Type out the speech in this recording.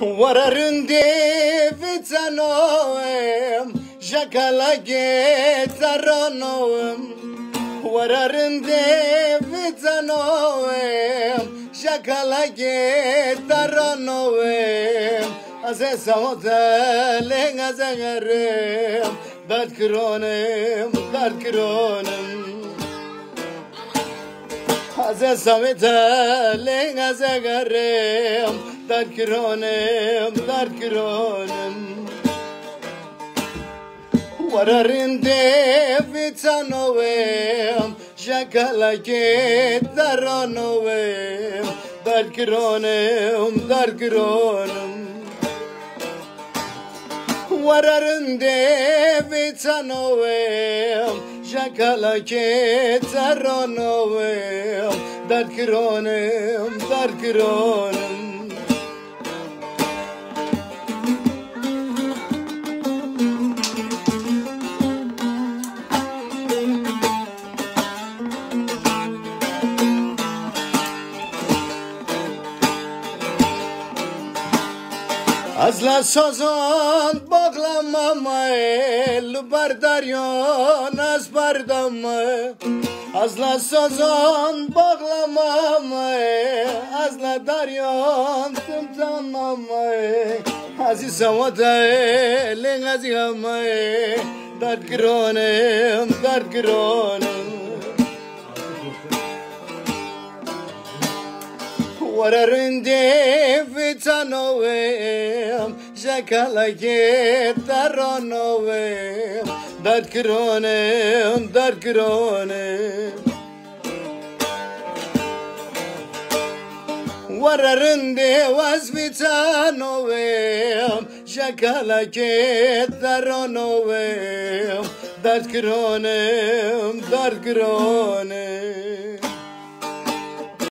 Wararunde vitanoem, jakala getaronoem. Wararunde vitanoem, jakala getaronoem. Aze samotelen azengarem, dart kronem. Aze sametelen azengarem, dart kronem. Wararinde vitanoem, jakala getaronoem. Dart kronem. Wararinde vitanoem, jakala getaronoem. Dart kronem. Azla sozon bağlamama lubardaryon az bardama. Azla sozon bağlamama azla daryon tımtanmama. Aziz savada lengazigama dart kronem. Wararinde vitanoem, jakala getaronoem. Dart kronem. Wararinde was vitanoem, jakala getaronoem. Dart kronem.